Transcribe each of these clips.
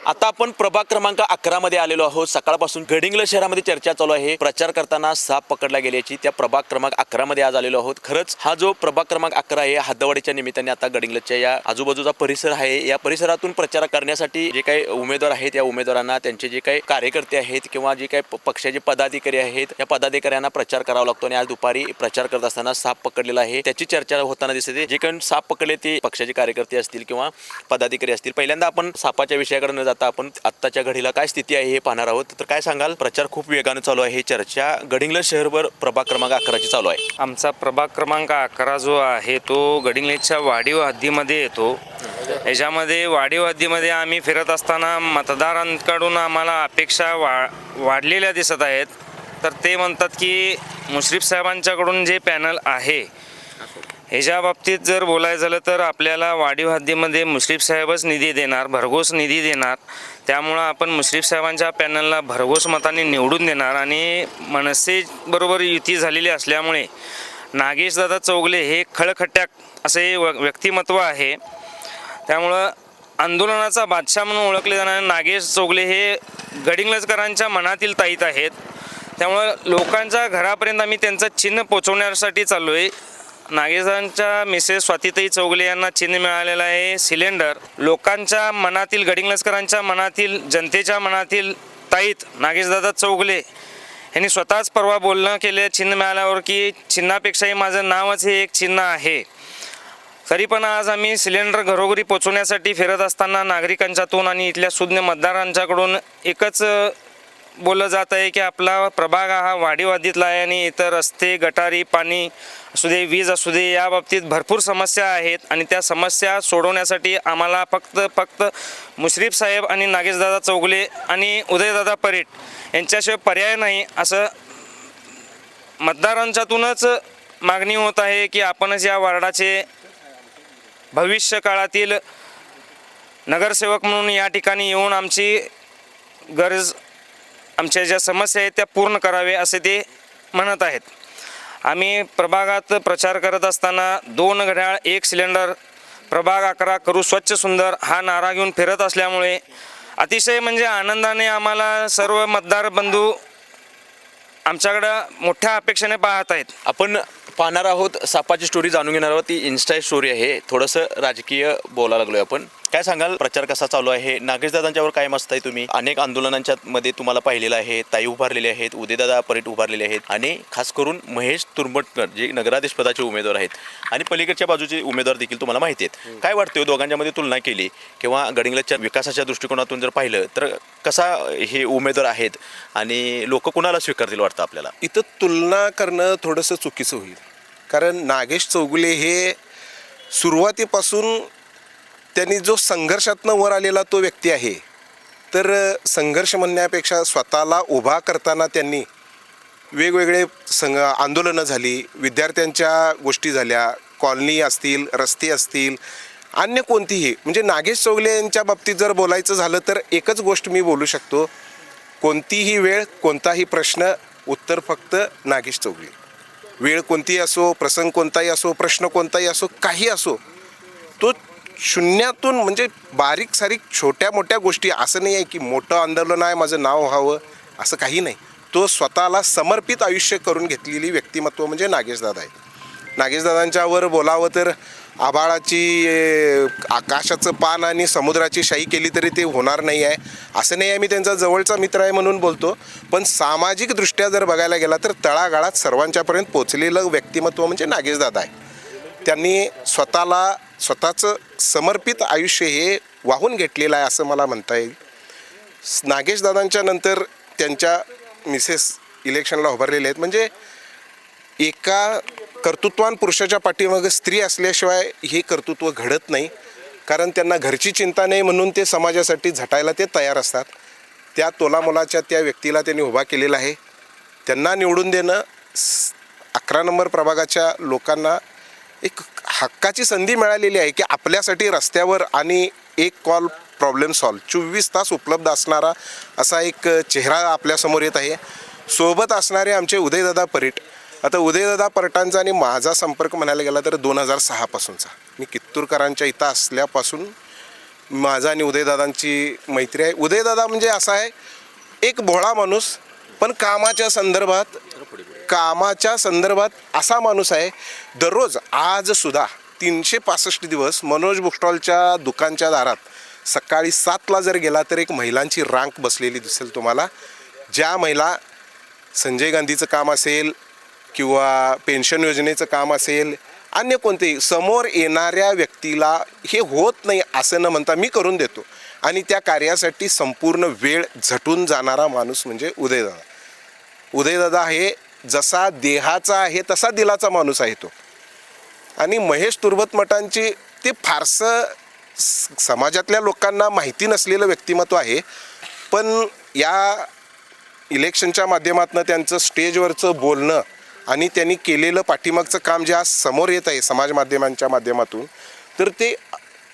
आता आपण प्रभाग क्रमांक 11 मध्ये आलेलो आहोत। सकाळपासून गडिंग्लज शहरामध्ये चर्चा चालू आहे प्रचार करताना साप पकडला गेल्याची। त्या प्रभाग क्रमांक 11 मध्ये आज आलेलो आहोत। खरंच हा जो प्रभाग क्रमांक 11 आहे हद्दवाढीच्या निमित्ताने आता गडिंग्लजच्या या आजूबाजूचा परिसर आहे, या परिसरातून प्रचार करण्यासाठी जे काही उमेदवार आहेत या उमेदवारांना त्यांचे जे काही कार्यकर्ते आहेत किंवा जे काही पक्षाचे पदाधिकारी आहेत या पदाधिकाऱ्यांना प्रचार करावा लागतो आणि आज दुपारी प्रचार करत असताना साप पकडलेला आहे त्याची चर्चा होताना दिसते। जे काही साप पकडले ते पक्षाचे कार्यकर्ते असतील किंवा पदाधिकारी असतील। पहिल्यांदा आपण सापाच्या विषयाकडे न जाता आपण आत्ताच्या घडीला काय स्थिती आहे हे पाहणार आहोत। तर काय सांगाल, प्रचार खूप वेगाने चालू आहे, चर्चा गडिंग्लज शहरभर प्रभाग क्रमांक 11 ची चालू आहे। आमचा प्रभाग क्रमांक 11 जो आहे तो गडिंग्लजच्या वाढीव हद्दीमध्ये येतो। याच्यामध्ये वाढीव हद्दीमध्ये आम्ही फिरत असताना मतदारांकडून आम्हाला अपेक्षा वाढलेल्या दिसत आहेत। तर ते म्हणतात की मुश्रीफ साहेबांच्याकडून जे पॅनल आहे ह्याच्या बाबतीत जर बोलायचं झालं तर आपल्याला वाढीव हद्दीमध्ये मुश्रीफ साहेबच निधी देणार, भरघोस निधी देणार। त्यामुळं आपण मुश्रीफ साहेबांच्या पॅनलला भरघोस मताने निवडून देणार आणि मनसेबरोबर युती झालेली असल्यामुळे नागेशदादा चौगले हे खळखट्याक असे व्यक्तिमत्व आहे। त्यामुळं आंदोलनाचा बादशाह म्हणून ओळखले जाणारे नागेश चौगले हे गडिंग्लजकरांच्या मनातील ताईत आहेत। त्यामुळं लोकांच्या घरापर्यंत आम्ही त्यांचं चिन्ह पोचवण्यासाठी चाललो आहे। नागेशदादांच्या मिसेस स्वातीताई चौगले यांना चिन्ह मिळालेलं आहे सिलेंडर। लोकांच्या मनातील, गडिंग्लजकरांच्या मनातील, जनतेच्या मनातील ताईत नागेशदादा चौगले यांनी स्वतःच परवा बोलणं केले चिन्ह मिळाल्यावर की चिन्हापेक्षाही माझं नावच हे एक चिन्ह आहे। तरी पण आज आम्ही सिलेंडर घरोघरी पोचवण्यासाठी फिरत असताना नागरिकांच्यातून आणि इथल्या सुज्ञ मतदारांच्याकडून एकच बोललं जात आहे की आपला प्रभाग हा वाढीव हद्दीतला आहे आणि इतर रस्ते, गटारी, पाणी असू दे, वीज असू दे, या बाबतीत भरपूर समस्या आहेत आणि त्या समस्या सोडवण्यासाठी आम्हाला फक्त मुश्रीफ साहेब आणि नागेशदादा चौगले आणि उदयदादा परीट यांच्याशिवाय पर्याय नाही असं मतदारांच्यातूनच मागणी होत आहे की आपणच या वार्डाचे भविष्य काळातील नगरसेवक म्हणून या ठिकाणी येऊन आमची गरज, आमच्या ज्या समस्या आहेत त्या पूर्ण करावे असे ते म्हणत आहेत। आम्ही प्रभागात प्रचार करत असताना 2 घड्याळ 1 सिलेंडर प्रभाग 11 करू स्वच्छ सुंदर हा नारा घेऊन फिरत असल्यामुळे अतिशय म्हणजे आनंदाने आम्हाला सर्व मतदार बंधू आमच्याकडं मोठ्या अपेक्षेने पाहत आहेत। आपण पाहणार आहोत सापाची स्टोरी जाणून घेणार आहोत। ती इन्स्टा स्टोरी आहे, थोडंसं राजकीय बोलायला लागलोय आपण। काय सांगाल, प्रचार कसा चालू आहे? नागेशदादांच्यावर काय मस्त आहे तुम्ही अनेक आंदोलनांच्या मध्ये तुम्हाला पाहिलेलं आहे, ताई उभारलेले आहेत, उदयदादा परीट उभारलेले आहेत आणि खास करून महेश तुर्मटकर जे नगराध्यक्ष पदाचे उमेदवार आहेत आणि पलीकडच्या बाजूचे उमेदवार देखील तुम्हाला माहिती आहेत। काय वाटतं दोघांच्यामध्ये तुलना केली किंवा गडिंग्लजच्या विकासाच्या दृष्टिकोनातून जर पाहिलं तर कसा हे उमेदवार आहेत आणि लोक कुणाला स्वीकारतील वाटतं आपल्याला? इथं तुलना करणं थोडंसं चुकीचं होईल, कारण नागेश चौगुले हे सुरुवातीपासून त्यांनी जो संघर्षातनं वर आलेला तो व्यक्ती आहे। तर संघर्ष म्हणण्यापेक्षा स्वतःला उभा करताना त्यांनी वेगवेगळे आंदोलनं झाली, विद्यार्थ्यांच्या गोष्टी झाल्या, कॉलनी असतील, रस्ते असतील, अन्य कोणतीही, म्हणजे नागेश चौगले यांच्या बाबतीत जर बोलायचं झालं तर एकच गोष्ट मी बोलू शकतो, कोणतीही वेळ, कोणताही प्रश्न, उत्तर फक्त नागेश चौगले। वेळ कोणतीही असो, प्रसंग कोणताही असो, प्रश्न कोणताही असो, काही असो, तो शून्यातून, म्हणजे बारीक सारीक छोट्या मोठ्या गोष्टी, असं नाही आहे की मोठं आंदोलन आहे माझं नाव व्हावं असं काही नाही। तो स्वतःला समर्पित आयुष्य करून घेतलेली व्यक्तिमत्व म्हणजे नागेशदादा आहे। नागेशदादांच्यावर बोलावं तर आभाळाची, आकाशाचं पान आणि समुद्राची शाही केली तरी ते होणार नाही आहे, असं नाही आहे मी त्यांचा जवळचा मित्र आहे म्हणून बोलतो। पण सामाजिकदृष्ट्या जर बघायला गेला तर तळागाळात सर्वांच्यापर्यंत पोचलेलं व्यक्तिमत्व म्हणजे नागेशदादा आहे। त्यांनी स्वतःचं समर्पित आयुष्य हे वाहून घेतलेलं आहे असं मला म्हणता येईल। नागेशदादांच्या नंतर त्यांच्या मिसेस इलेक्शनला उभारलेले आहेत, म्हणजे एका कर्तृत्वान पुरुषाच्या पाठीमागे स्त्री असल्याशिवाय हे कर्तृत्व घडत नाही, कारण त्यांना घरची चिंता नाही म्हणून ते समाजासाठी झटायला ते तयार असतात। त्या तोलामोलाच्या त्या व्यक्तीला त्यांनी उभा केलेला आहे। त्यांना निवडून देणं 11 नंबर प्रभागाच्या लोकांना एक हक्काची संधी मिळालेली आहे की आपल्यासाठी रस्त्यावर आणि एक कॉल प्रॉब्लेम सॉल्व 24 तास उपलब्ध असणारा असा एक चेहरा आपल्यासमोर येत आहे। सोबत असणारे आमचे उदयदादा परीट। आता उदयदादा परीटांचा आणि माझा संपर्क म्हणायला गेला तर 2006 पासूनचा, मी कित्तूरकरांच्या इथं असल्यापासून माझा आणि उदयदादांची मैत्री आहे. उदयदादा म्हणजे असा आहे एक भोळा माणूस, पण कामाच्या संदर्भात असा माणूस आहे. दररोज आजसुद्धा 365 दिवस मनोज बुकस्टॉलच्या दुकानच्या दारात सकाळी 7ला जर गेला तर एक महिलांची रांग बसलेली दिसेल तुम्हाला. ज्या महिला संजय गांधीचं काम असेल किंवा पेन्शन योजनेचं काम असेल, अन्य कोणतेही समोर येणाऱ्या व्यक्तीला हे होत नाही असं न म्हणता मी करून देतो, आणि त्या कार्यासाठी संपूर्ण वेळ झटून जाणारा माणूस म्हणजे उदयदादा. उदयदादा हे जसा देहाचा आहे तसा दिलाचा माणूस आहे तो. आणि महेश तुर्भत मठांची ते फारसं समाजातल्या लोकांना माहिती नसलेलं व्यक्तिमत्व आहे, पण या इलेक्शनच्या माध्यमातून त्यांचं स्टेजवरचं बोलणं आणि त्यांनी केलेलं पाठीमागचं काम जे आज समोर येत आहे समाज माध्यमांच्या माध्यमातून, तर ते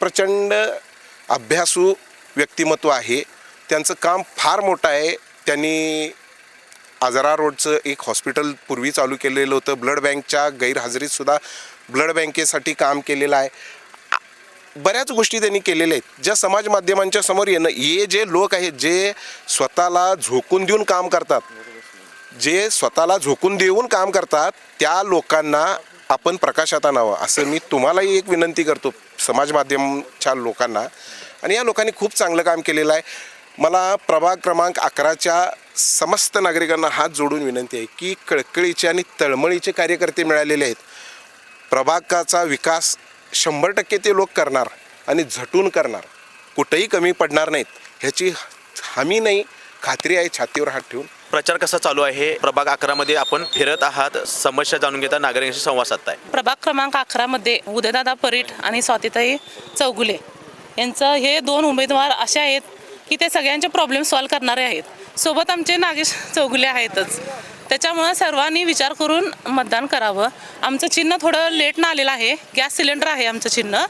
प्रचंड अभ्यासू व्यक्तिमत्व आहे. त्यांचं काम फार मोठं आहे. त्यांनी आजरा रोडचं एक हॉस्पिटल पूर्वी चालू केलेलं होतं. ब्लड बँकच्या गैरहजेरीतसुद्धा ब्लड बँकेसाठी काम केलेलं आहे. बऱ्याच गोष्टी त्यांनी केलेल्या आहेत ज्या समाज माध्यमांच्या समोर येणं. हे जे लोक आहेत जे स्वतःला झोकून देऊन काम करतात, त्या लोकांना आपण प्रकाशात आणावं असं मी तुम्हालाही एक विनंती करतो, समाज माध्यमाच्या लोकांना. आणि या लोकांनी खूप चांगलं काम केलेलं आहे. मला प्रभाग क्रमांक 11च्या समस्त नागरिकांना हात जोडून विनंती आहे की कळकळीचे आणि तळमळीचे कार्यकर्ते मिळालेले आहेत. प्रभागाचा विकास 100% ते लोक करणार आणि झटून करणार, कुठेही कमी पडणार नाहीत ह्याची हमी नाही, खात्री आहे छातीवर हात ठेवून. प्रचार कसा चालू आहे? प्रभाग 11मध्ये आपण फिरत आहात, समस्या जाणून घेता, नागरिकांशी संवाद साधताय. प्रभाग क्रमांक 11मध्ये उदयदादा परीट आणि स्वातीताई चौगुले यांचं हे 2 उमेदवार असे आहेत की ते सगळ्यांचे प्रॉब्लेम सॉल्व्ह करणारे आहेत. सोबत आमचे नागेश चौगुले आहेतच. त्याच्यामुळं सर्वांनी विचार करून मतदान करावं. आमचं चिन्ह थोडं लेटनं आलेलं आहे. गॅस सिलेंडर आहे आमचं चिन्ह.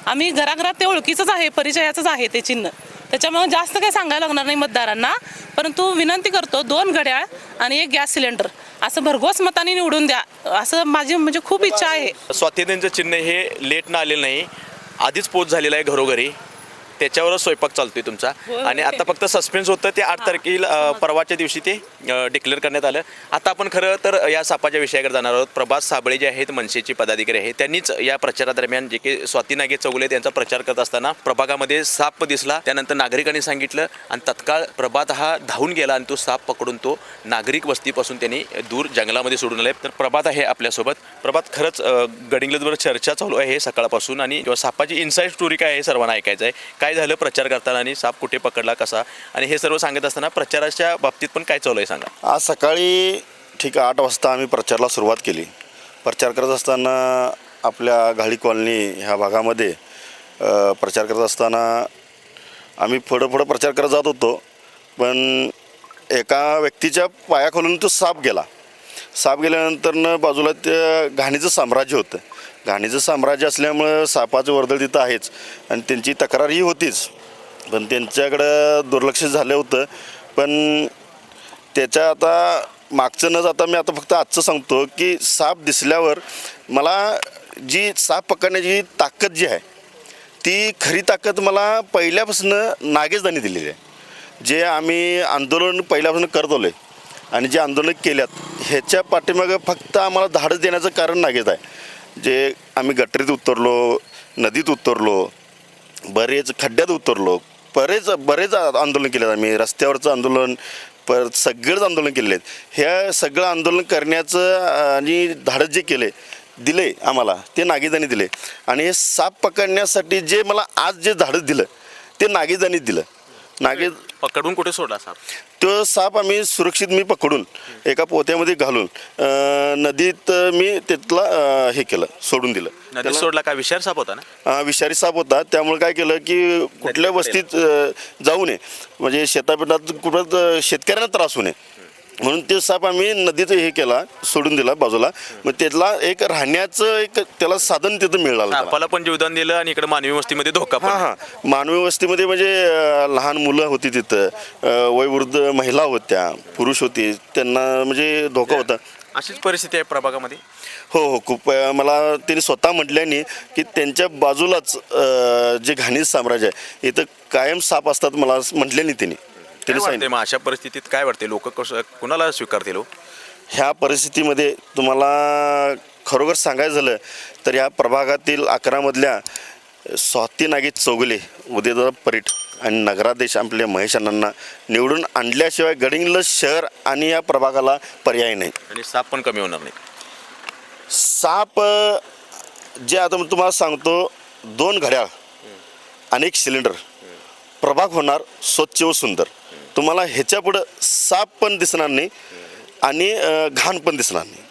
आम्ही घराघरात ते ओळखीचंच आहे, परिचयाचंच आहे ते चिन्ह. त्याच्यामुळे जास्त काही सांगायला लागणार नाही मतदारांना, परंतु विनंती करतो 2 घड्याळ आणि 1 गॅस सिलेंडर असं भरघोस मताने निवडून द्या असं माझी म्हणजे खूप इच्छा आहे. स्वातीताईंचं चिन्ह हे लेटनं आलेलं नाही, आधीच पोच झालेला आहे घरोघरी, त्याच्यावरच स्वयंपाक चालतोय तुमचा. आणि आता फक्त सस्पेन्स होतं ते 8 तारखेला परवाच्या दिवशी ते डिक्लेअर करण्यात आलं. आता आपण खरं तर या सापाच्या विषयाकडे जाणार आहोत. प्रभास साबळे जे आहेत मनसेचे पदाधिकारी आहेत, त्यांनीच या प्रचारादरम्यान जे की स्वाती नागे चौगुले त्यांचा प्रचार करत असताना प्रभागामध्ये साप दिसला. त्यानंतर नागरिकांनी सांगितलं आणि तत्काळ प्रभात हा धावून गेला आणि तो साप पकडून तो नागरिक वस्तीपासून त्यांनी दूर जंगलामध्ये सोडून आले. तर प्रभात आहे आपल्यासोबत. प्रभात, खरंच गडिंग्लजवर चर्चा चालू आहे सकाळपासून आणि सापाची इनसाईड स्टोरी काय आहे सर्वांना ऐकायचं आहे. काय झालं प्रचार करताना आणि साप कुठे पकडला कसा, आणि हे सर्व सांगत असताना प्रचाराच्या बाबतीत पण काय चालू आहे सांगा. आज सकाळी ठीक 8 वाजता आम्ही प्रचाराला सुरुवात केली. प्रचार करत असताना आपल्या घाळी कॉलनी ह्या भागामध्ये प्रचार करत असताना आम्ही पुढं प्रचार करत जात होतो, पण एका व्यक्तीच्या पायाखालून तो साप गेला. साप गेल्यानंतर बाजूला त्या घाणीचं साम्राज्य होतं. घाणीचं साम्राज्य असल्यामुळं सापाचं वर्दळ तिथं आहेच आणि त्यांची तक्रारही होतीच, पण त्यांच्याकडं दुर्लक्ष झालं होतं. पण त्याच्या आता मागचं न जाता मी आता फक्त आजचं सांगतो की साप दिसल्यावर मला जी साप पकडण्याची ताकद जी आहे ती खरी ताकद मला पहिल्यापासून नागेशदानी दिलेली आहे. जे आम्ही आंदोलन पहिल्यापासून करत आलो आहे आणि जे आंदोलन केल्यात ह्याच्या पाठीमागं फक्त आम्हाला धाडस देण्याचं कारण नागेश आहे. जे आम्ही गटरीत उतरलो, नदीत उतरलो, बरेच खड्ड्यात उतरलो, बरेच आंदोलन केलेत आम्ही, रस्त्यावरचं आंदोलन, परत सगळंच आंदोलन केलेले आहेत. ह्या सगळं आंदोलन करण्याचं आणि धाडस जे दिले आम्हाला ते नागेशदानी दिले. आणि हे साप पकडण्यासाठी जे मला आज जे धाडस दिलं ते नागेशदानीच दिलं. नागेश पकडून कुठे सोडला साप? तो साप आम्ही सुरक्षित पोकडून एका पोत्यामध्ये घालून नदीत मी तिथला हे केलं, सोडून दिलं. नदीत सोडला का? विषारी साप होता ना? विषारी साप होता. त्यामुळे काय केलं की कुठल्या वस्तीत जाऊ नये, म्हणजे शेतापेटात कुठं शेतकऱ्यांना त्रास होऊ नये म्हणून ते साप आम्ही नदीत हे केला, सोडून दिला बाजूला. मग त्याला एक राहण्याचं एक त्याला साधन तिथं मिळालं. सापाला पण जीवदान दिलं आणि इकडे मानवी वस्तीमध्ये धोका पण. हां, मानवी वस्तीमध्ये म्हणजे लहान मुलं होती तिथं, वयोवृद्ध महिला होत्या, पुरुष होते, त्यांना म्हणजे धोका होता. अशीच परिस्थिती आहे प्रभागामध्ये. हो खूप मला त्यांनी स्वतः म्हटल्याने की त्यांच्या बाजूलाच जे घाणीज साम्राज्य आहे इथं कायम साप असतात मला म्हटल्याने त्यांनी काय वाटते सांगितलं. मग अशा परिस्थितीत काय वाटते, लोक कसं कुणाला स्वीकारतील हो? ह्या परिस्थितीमध्ये तुम्हाला खरोखर सांगायचं झालं तर ह्या प्रभागातील 11मधल्या स्वाती नागेश चौगुले, उदयदादा परीट आणि नगराध्यक्ष आपल्या महेश अण्णांना निवडून आणल्याशिवाय गडिंग्लज शहर आणि या प्रभागाला पर्याय नाही. आणि साप पण कमी होणार नाही. साप जे आता मी तुम्हाला सांगतो 2 घड्याळ आणि 1 सिलेंडर प्रभाग होणार स्वच्छ व सुंदर. तुम्हाला ह्याच्या पुढं साप पण दिसणार नाही आणि घाण पण दिसणार नाही.